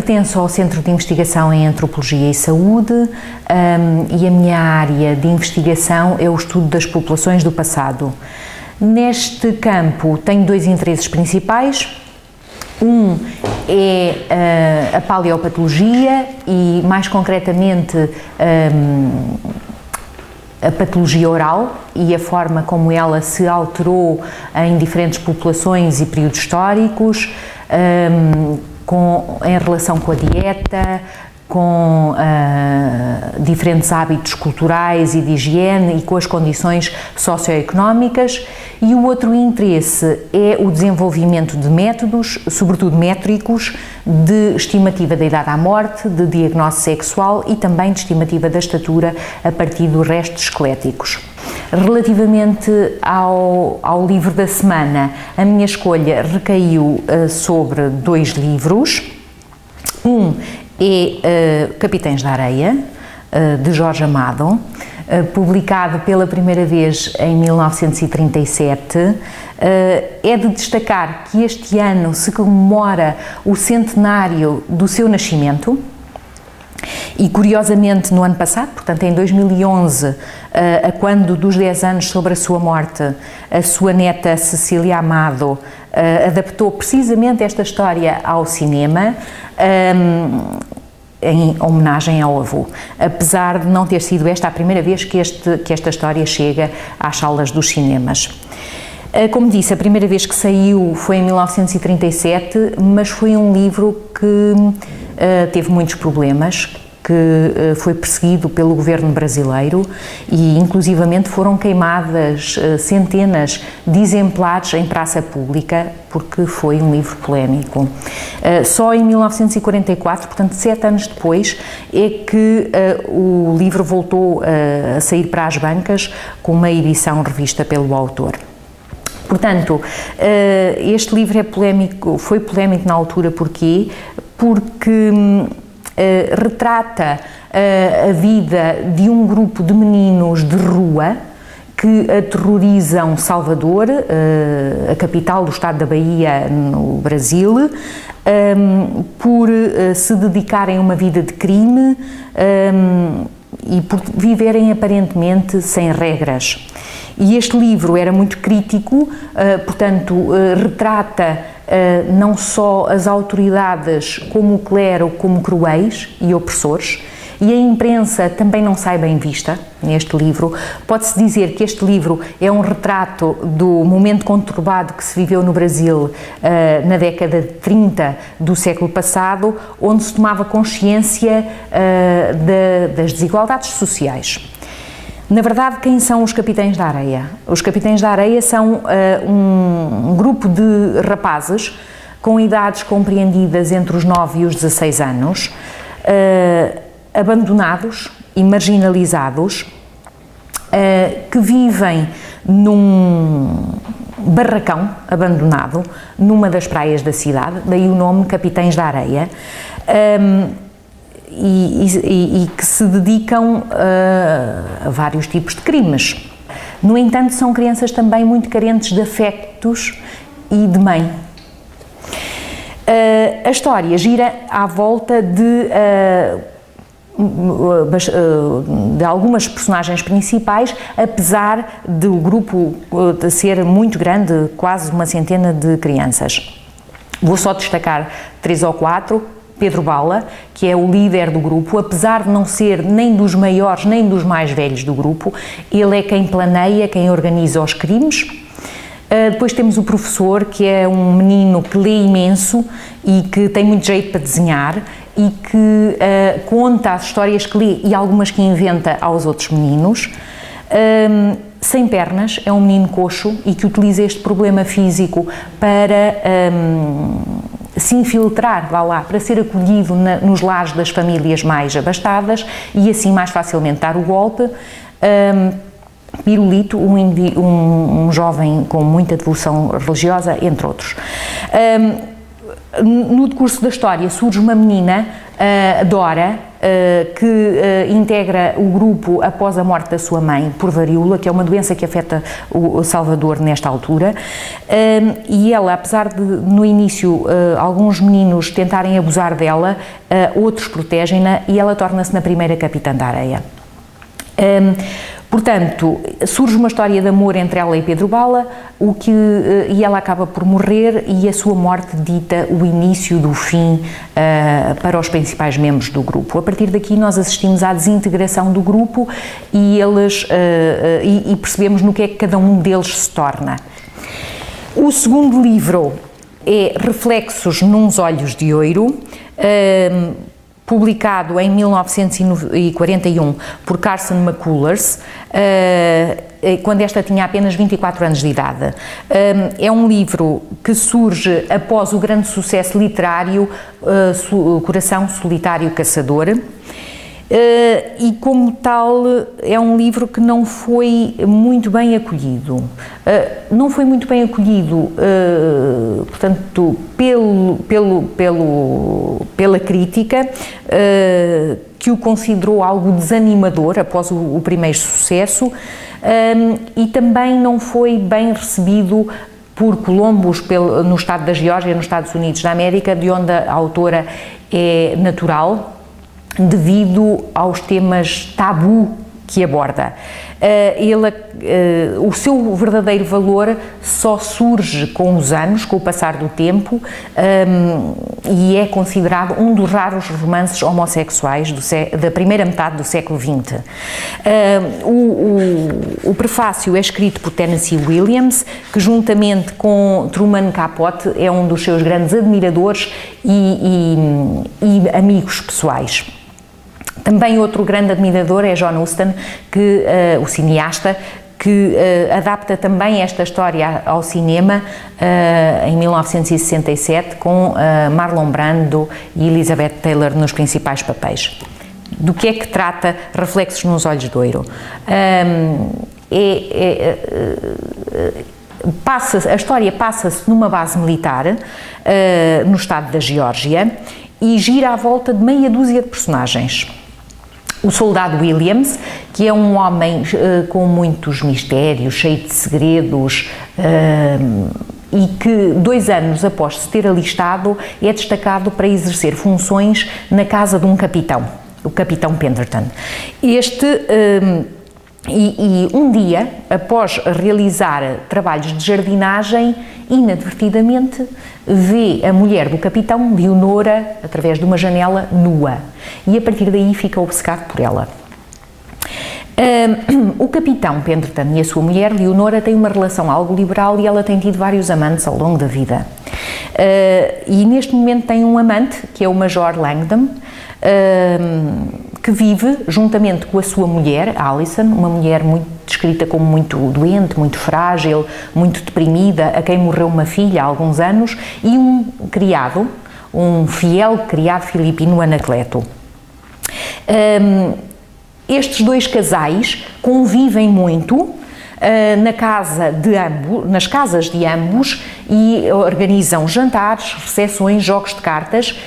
pertenço ao Centro de Investigação em Antropologia e Saúde e a minha área de investigação é o estudo das populações do passado. Neste campo tenho dois interesses principais. Um é a paleopatologia e, mais concretamente, a patologia oral e a forma como ela se alterou em diferentes populações e períodos históricos, em relação com a dieta, com diferentes hábitos culturais e de higiene e com as condições socioeconómicas. E o outro interesse é o desenvolvimento de métodos, sobretudo métricos, de estimativa da idade à morte, de diagnose sexual e também de estimativa da estatura a partir dos restos esqueléticos. Relativamente ao livro da semana, a minha escolha recaiu sobre dois livros. Um é Capitães da Areia, de Jorge Amado, publicado pela primeira vez em 1937. É de destacar que este ano se comemora o centenário do seu nascimento e, curiosamente, no ano passado, portanto em 2011, a quando dos 10 anos sobre a sua morte, a sua neta Cecília Amado adaptou precisamente esta história ao cinema, em homenagem ao avô, apesar de não ter sido esta a primeira vez que esta história chega às salas dos cinemas. Como disse, a primeira vez que saiu foi em 1937, mas foi um livro que teve muitos problemas, que foi perseguido pelo governo brasileiro e inclusivamente foram queimadas centenas de exemplares em praça pública porque foi um livro polémico. Só em 1944, portanto 7 anos depois, é que o livro voltou a sair para as bancas com uma edição revista pelo autor. Portanto, este livro foi polémico na altura. Porquê? Porque retrata a vida de um grupo de meninos de rua que aterrorizam Salvador, a capital do estado da Bahia, no Brasil, por se dedicarem a uma vida de crime e por viverem aparentemente sem regras. E este livro era muito crítico, portanto, retrata não só as autoridades como o clero como cruéis e opressores, e a imprensa também não sai bem vista neste livro. Pode-se dizer que este livro é um retrato do momento conturbado que se viveu no Brasil na década de 30 do século passado, onde se tomava consciência das desigualdades sociais. Na verdade, quem são os Capitães da Areia? Os Capitães da Areia são um grupo de rapazes com idades compreendidas entre os 9 e os 16 anos, abandonados e marginalizados, que vivem num barracão abandonado numa das praias da cidade, daí o nome Capitães da Areia, e que se dedicam a vários tipos de crimes. No entanto, são crianças também muito carentes de afetos e de mãe. A história gira à volta de algumas personagens principais, apesar do grupo de ser muito grande, quase uma centena de crianças. Vou só destacar 3 ou 4. Pedro Bala, que é o líder do grupo, apesar de não ser nem dos maiores nem dos mais velhos do grupo, ele é quem planeia, quem organiza os crimes. Depois temos o professor, que é um menino que lê imenso e que tem muito jeito para desenhar e que conta as histórias que lê e algumas que inventa aos outros meninos. Sem pernas, é um menino coxo e que utiliza este problema físico para se infiltrar, para ser acolhido nos lares das famílias mais abastadas e assim mais facilmente dar o golpe. Pirulito, um jovem com muita devoção religiosa, entre outros. No decurso da história surge uma menina, Dora, que integra o grupo após a morte da sua mãe por varíola, que é uma doença que afeta o Salvador nesta altura, e ela, apesar de no início alguns meninos tentarem abusar dela, outros protegem-na e ela torna-se na primeira capitã da areia. Portanto, surge uma história de amor entre ela e Pedro Bala, e ela acaba por morrer, e a sua morte dita o início do fim para os principais membros do grupo. A partir daqui nós assistimos à desintegração do grupo e percebemos no que é que cada um deles se torna. O segundo livro é Reflexos nuns Olhos de Ouro, publicado em 1941 por Carson McCullers, quando esta tinha apenas 24 anos de idade. É um livro que surge após o grande sucesso literário Coração Solitário Caçador, e como tal é um livro que não foi muito bem acolhido. Não foi muito bem acolhido, portanto, pela crítica, que o considerou algo desanimador após o primeiro sucesso, e também não foi bem recebido por colombos no estado da Geórgia, nos Estados Unidos da América, de onde a autora é natural, devido aos temas tabu que aborda. O seu verdadeiro valor só surge com os anos, com o passar do tempo, e é considerado um dos raros romances homossexuais da primeira metade do século XX. O prefácio é escrito por Tennessee Williams, que juntamente com Truman Capote é um dos seus grandes admiradores e amigos pessoais. Também outro grande admirador é John Huston, o cineasta, que adapta também esta história ao cinema em 1967, com Marlon Brando e Elizabeth Taylor nos principais papéis. Do que é que trata Reflexos nos Olhos de Ouro? A história passa-se numa base militar no estado da Geórgia e gira à volta de meia dúzia de personagens. O soldado Williams, que é um homem com muitos mistérios, cheio de segredos, e que 2 anos após se ter alistado é destacado para exercer funções na casa de um capitão, o capitão Pendleton. Um dia, após realizar trabalhos de jardinagem, inadvertidamente vê a mulher do capitão, Leonora, através de uma janela, nua, e a partir daí fica obcecado por ela. O capitão Pendleton e a sua mulher, Leonora, têm uma relação algo liberal e ela tem tido vários amantes ao longo da vida. E neste momento tem um amante, que é o Major Langdon, que vive juntamente com a sua mulher, Alison, uma mulher descrita como muito doente, muito frágil, muito deprimida, a quem morreu uma filha há alguns anos, e um criado, um fiel criado filipino, Anacleto. Estes 2 casais convivem muito nas casas de ambos e organizam jantares, recepções, jogos de cartas,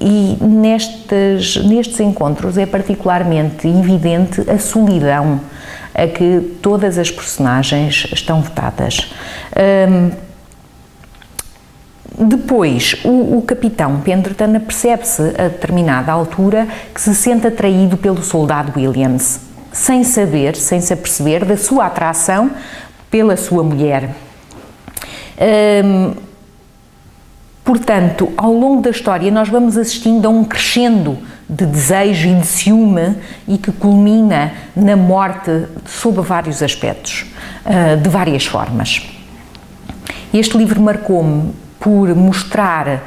e nestes encontros é particularmente evidente a solidão a que todas as personagens estão votadas. Depois, o capitão Pendleton percebe-se a determinada altura que se sente atraído pelo soldado Williams, sem se aperceber da sua atração pela sua mulher. Portanto, ao longo da história nós vamos assistindo a um crescendo de desejo e de ciúme e que culmina na morte sob vários aspectos, de várias formas. Este livro marcou-me por mostrar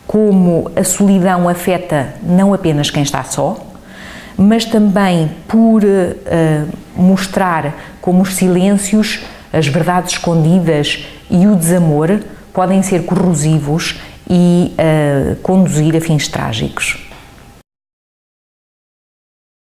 como a solidão afeta não apenas quem está só, mas também por mostrar como os silêncios, as verdades escondidas e o desamor podem ser corrosivos e conduzir a fins trágicos.